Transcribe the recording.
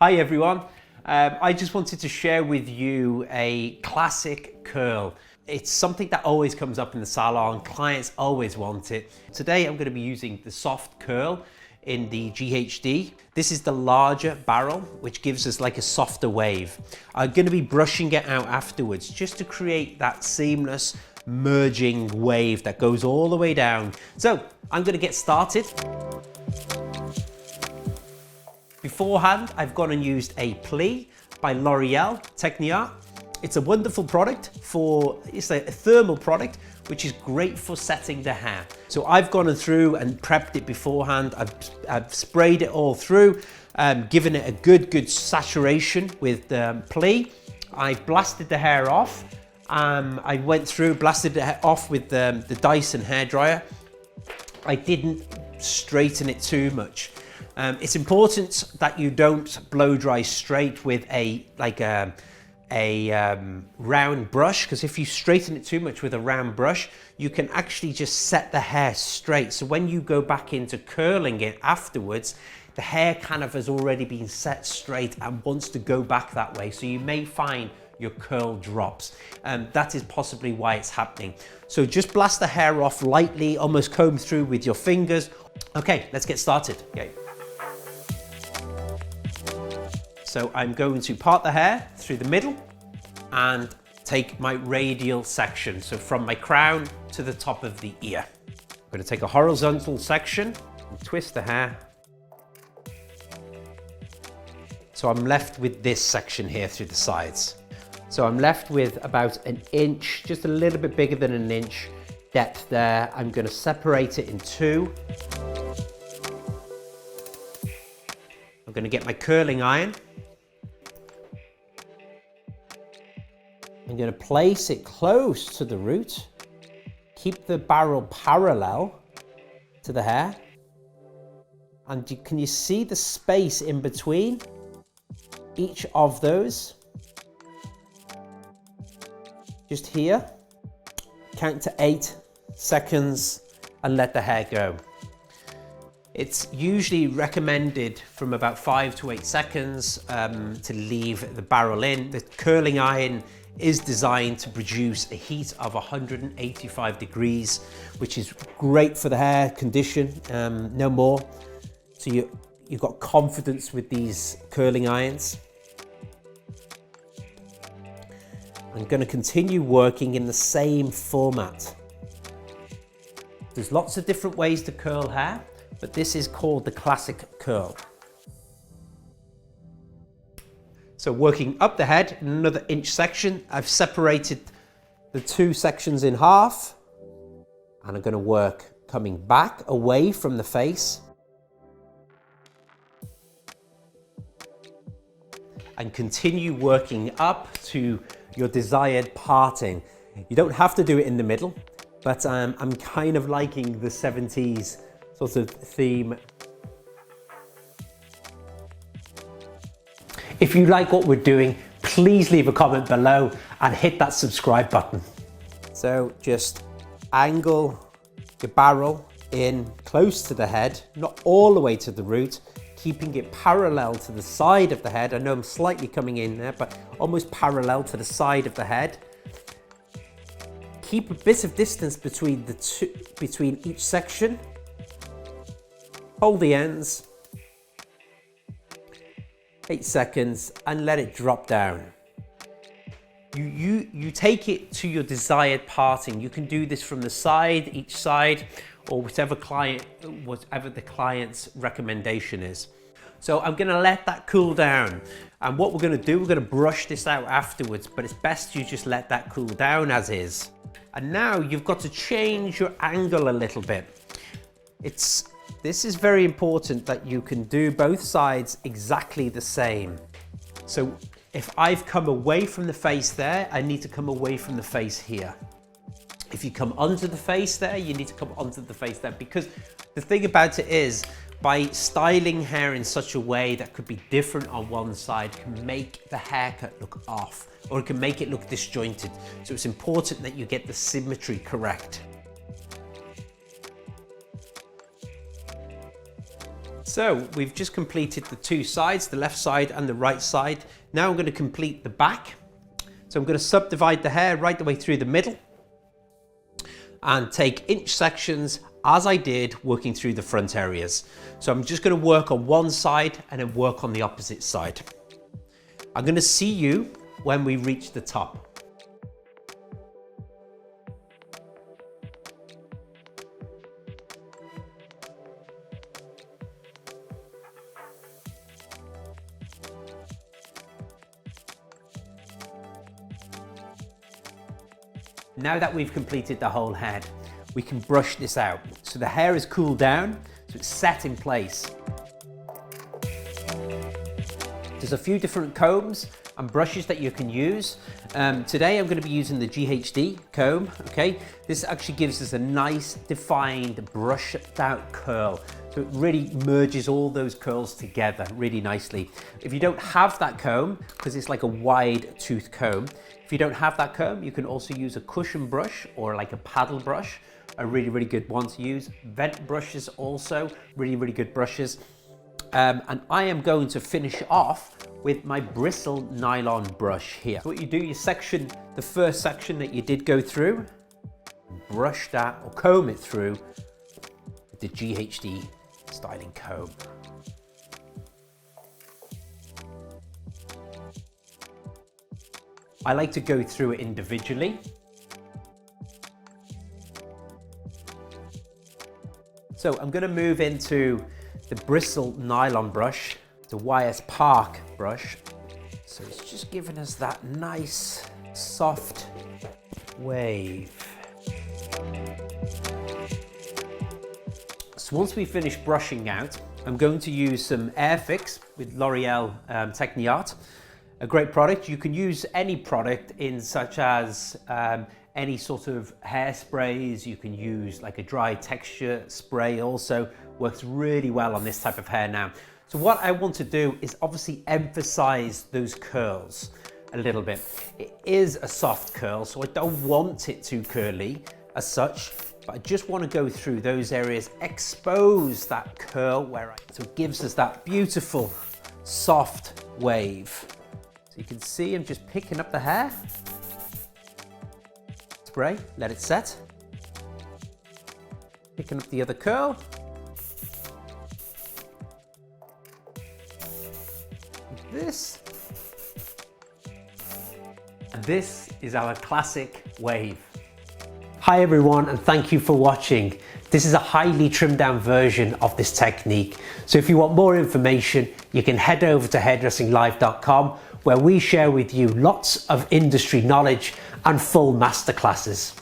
Hi everyone, I just wanted to share with you a classic curl. It's something that always comes up in the salon, clients always want it. Today I'm going to be using the soft curl in the GHD. This is the larger barrel, which gives us like a softer wave. I'm going to be brushing it out afterwards just to create that seamless merging wave that goes all the way down. So I'm going to get started. Beforehand, I've gone and used a Pli by L'Oreal Techniart. It's a wonderful product it's a thermal product, which is great for setting the hair. So I've gone through and prepped it beforehand. I've sprayed it all through, given it a good saturation with Pli. I blasted the hair off. I went through, blasted it off with the Dyson hairdryer. I didn't straighten it too much. It's important that you don't blow dry straight with a round brush, because if you straighten it too much with a round brush, you can actually just set the hair straight. So when you go back into curling it afterwards, the hair kind of has already been set straight and wants to go back that way. So you may find your curl drops. That is possibly why it's happening. So just blast the hair off lightly, almost comb through with your fingers. Okay, let's get started. Okay. So I'm going to part the hair through the middle and take my radial section. So from my crown to the top of the ear. I'm going to take a horizontal section and twist the hair. So I'm left with this section here through the sides. So I'm left with about an inch, just a little bit bigger than an inch depth there. I'm going to separate it in two. I'm going to get my curling iron. I'm going to place it close to the root, keep the barrel parallel to the hair, and can you see the space in between each of those? Just here, count to 8 seconds and let the hair go. It's usually recommended from about 5 to 8 seconds to leave the barrel in. The curling iron is designed to produce a heat of 185 degrees, which is great for the hair condition, no more. So you've got confidence with these curling irons. I'm going to continue working in the same format. There's lots of different ways to curl hair, but this is called the classic curl. So working up the head in another inch section, I've separated the two sections in half, and I'm going to work coming back away from the face and continue working up to your desired parting. You don't have to do it in the middle, but I'm kind of liking the 70s sort of theme. If you like what we're doing, please leave a comment below and hit that subscribe button. So just angle your barrel in close to the head, not all the way to the root, keeping it parallel to the side of the head. I know I'm slightly coming in there, but almost parallel to the side of the head. Keep a bit of distance between between each section. Hold the ends. 8 seconds and let it drop down. You take it to your desired parting. You can do this from the side, each side, or whatever the client's recommendation is. So I'm going to let that cool down. And what we're going to do, we're going to brush this out afterwards, but it's best you just let that cool down as is. And now you've got to change your angle a little bit. This is very important that you can do both sides exactly the same. So if I've come away from the face there, I need to come away from the face here. If you come onto the face there, you need to come onto the face there, because the thing about it is, by styling hair in such a way that could be different on one side can make the haircut look off, or it can make it look disjointed. So it's important that you get the symmetry correct. So we've just completed the two sides, the left side and the right side. Now I'm going to complete the back. So I'm going to subdivide the hair right the way through the middle and take inch sections as I did working through the front areas. So I'm just going to work on one side and then work on the opposite side. I'm going to see you when we reach the top. Now that we've completed the whole head, we can brush this out. So the hair is cooled down, so it's set in place. There's a few different combs and brushes that you can use. Today I'm going to be using the GHD comb, okay? This actually gives us a nice defined brushed out curl. So it really merges all those curls together really nicely. If you don't have that comb, because it's like a wide tooth comb, if you don't have that comb, you can also use a cushion brush or like a paddle brush, a really, really good one to use. Vent brushes also, really, really good brushes. And I am going to finish off with my bristle nylon brush here. So what you do, you section the first section that you did go through, brush that or comb it through with the GHD styling comb. I like to go through it individually. So I'm going to move into the bristle nylon brush, the YS Park brush. So it's just giving us that nice soft wave. So once we finish brushing out, I'm going to use some Air Fix with L'Oreal Techniart. A great product. You can use any product in such as any sort of hairsprays. You can use like a dry texture spray also. Works really well on this type of hair now. So what I want to do is obviously emphasize those curls a little bit. It is a soft curl, so I don't want it too curly as such, but I just want to go through those areas, expose that curl so it gives us that beautiful soft wave. So you can see I'm just picking up the hair, spray, let it set, picking up the other curl, this, and this is our classic wave. Hi everyone, and thank you for watching. This is a highly trimmed down version of this technique. So if you want more information, you can head over to hairdressinglive.com, where we share with you lots of industry knowledge and full masterclasses.